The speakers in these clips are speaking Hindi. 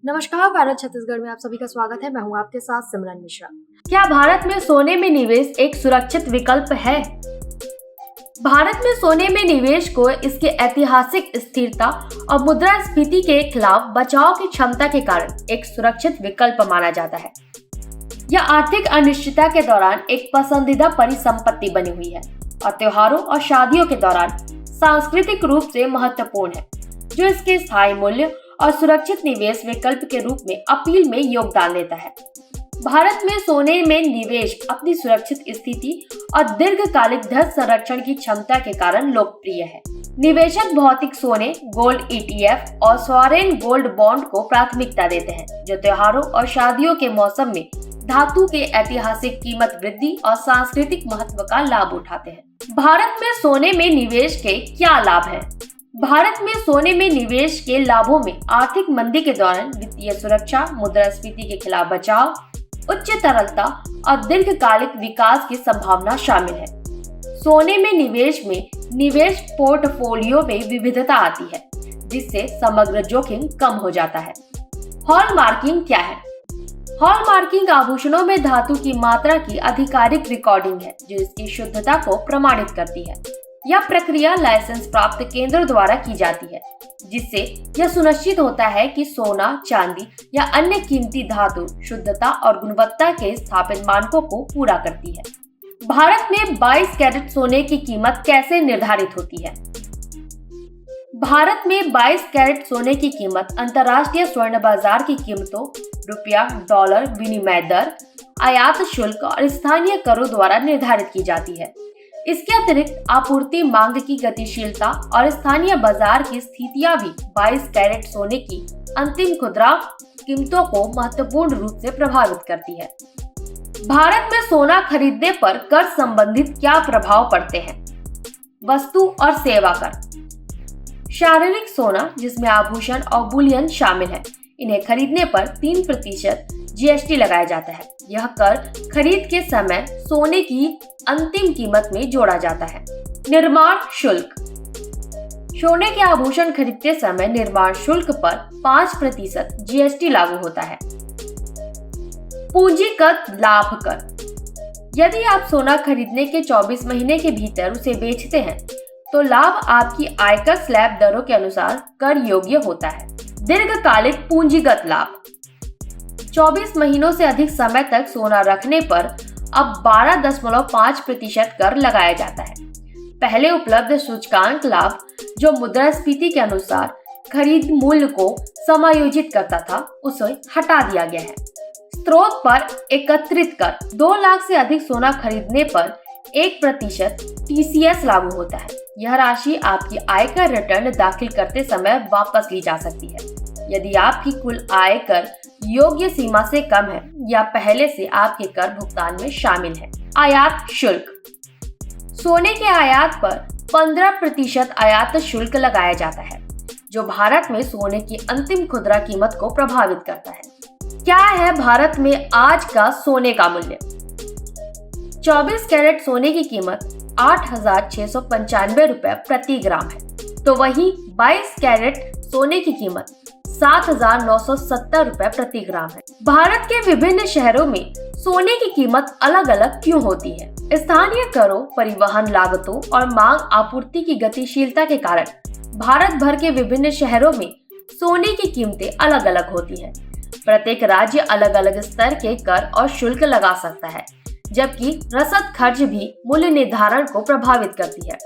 नमस्कार, भारत छत्तीसगढ़ में आप सभी का स्वागत है। मैं हूं आपके साथ सिमरन मिश्रा। क्या भारत में सोने में निवेश एक सुरक्षित विकल्प है? भारत में सोने में निवेश को इसके ऐतिहासिक स्थिरता और मुद्रास्फीति के खिलाफ बचाव की क्षमता के कारण एक सुरक्षित विकल्प माना जाता है। यह आर्थिक अनिश्चितता के दौरान एक पसंदीदा परिसंपत्ति बनी हुई है और त्योहारों और शादियों के दौरान सांस्कृतिक रूप से महत्वपूर्ण है, जो इसके स्थायी मूल्य और सुरक्षित निवेश विकल्प के रूप में अपील में योगदान देता है। भारत में सोने में निवेश अपनी सुरक्षित स्थिति और दीर्घकालिक धन संरक्षण की क्षमता के कारण लोकप्रिय है। निवेशक भौतिक सोने, गोल्ड ETF और सॉवरेन गोल्ड बॉन्ड को प्राथमिकता देते हैं, जो त्योहारों और शादियों के मौसम में धातु के ऐतिहासिक कीमत वृद्धि और सांस्कृतिक महत्व का लाभ उठाते हैं। भारत में सोने में निवेश के क्या लाभ हैं? भारत में सोने में निवेश के लाभों में आर्थिक मंदी के दौरान वित्तीय सुरक्षा, मुद्रास्फीति के खिलाफ बचाव, उच्च तरलता और दीर्घकालिक विकास की संभावना शामिल है। सोने में निवेश पोर्टफोलियो में विविधता आती है, जिससे समग्र जोखिम कम हो जाता है। हॉलमार्किंग क्या है? हॉलमार्किंग आभूषणों में धातु की मात्रा की आधिकारिक रिकॉर्डिंग है, जो इसकी शुद्धता को प्रमाणित करती है। यह प्रक्रिया लाइसेंस प्राप्त केंद्रों द्वारा की जाती है, जिससे यह सुनिश्चित होता है कि सोना, चांदी या अन्य कीमती धातु शुद्धता और गुणवत्ता के स्थापित मानकों को पूरा करती है। भारत में 22 कैरेट सोने की कीमत कैसे निर्धारित होती है? भारत में 22 कैरेट सोने की कीमत अंतर्राष्ट्रीय स्वर्ण बाजार की कीमतों, रुपया डॉलर विनिमय दर, आयात शुल्क और स्थानीय करों द्वारा निर्धारित की जाती है। इसके अतिरिक्त आपूर्ति मांग की गतिशीलता और स्थानीय बाजार की स्थितियां भी 22 कैरेट सोने की अंतिम खुदरा कीमतों को महत्वपूर्ण रूप से प्रभावित करती है। भारत में सोना खरीदने पर कर संबंधित क्या प्रभाव पड़ते हैं? वस्तु और सेवा कर। शारीरिक सोना, जिसमें आभूषण और बुलियन शामिल है, इन्हें खरीदने पर 3% GST लगाया जाता है। यह कर खरीद के समय सोने की अंतिम कीमत में जोड़ा जाता है। निर्माण शुल्क। सोने के आभूषण खरीदते समय निर्माण शुल्क पर 5% GST लागू होता है। पूंजीगत लाभ कर। यदि आप सोना खरीदने के 24 महीने के भीतर उसे बेचते हैं, तो लाभ आपकी आयकर स्लैब दरों के अनुसार कर योग्य होता है। दीर्घकालिक पूंजीगत लाभ। 24 महीनों से अधिक समय तक सोना रखने पर अब 12.5% कर लगाया जाता है। पहले उपलब्ध सूचकांक लाभ, जो मुद्रास्फीति के अनुसार खरीद मूल्य को समायोजित करता था, उसे हटा दिया गया है। स्रोत पर एकत्रित कर। 2 लाख से अधिक सोना खरीदने पर 1% TCS लागू होता है। यह राशि आपकी आयकर रिटर्न दाखिल करते समय वापस ली जा सकती है, यदि आपकी कुल आयकर योग्य सीमा से कम है या पहले से आपके कर भुगतान में शामिल है। आयात शुल्क। सोने के आयात पर 15% आयात शुल्क लगाया जाता है, जो भारत में सोने की अंतिम खुदरा कीमत को प्रभावित करता है। क्या है भारत में आज का सोने का मूल्य? 24 कैरेट सोने की कीमत 8,695 रुपए प्रति ग्राम है, तो वहीं 22 कैरेट सोने की कीमत 7,970 रुपए प्रति ग्राम है। भारत के विभिन्न शहरों में सोने की कीमत अलग अलग क्यों होती है? स्थानीय करों, परिवहन लागतों और मांग आपूर्ति की गतिशीलता के कारण भारत भर के विभिन्न शहरों में सोने की कीमतें अलग अलग होती हैं। प्रत्येक राज्य अलग अलग स्तर के कर और शुल्क लगा सकता है, जबकि रसद खर्च भी मूल्य निर्धारण को प्रभावित करती है।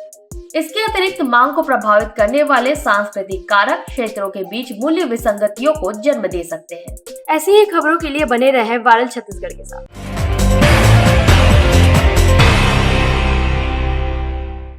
इसके अतिरिक्त मांग को प्रभावित करने वाले सांस्कृतिक कारक क्षेत्रों के बीच मूल्य विसंगतियों को जन्म दे सकते हैं। ऐसी ही खबरों के लिए बने रहें वायरल छत्तीसगढ़ के साथ।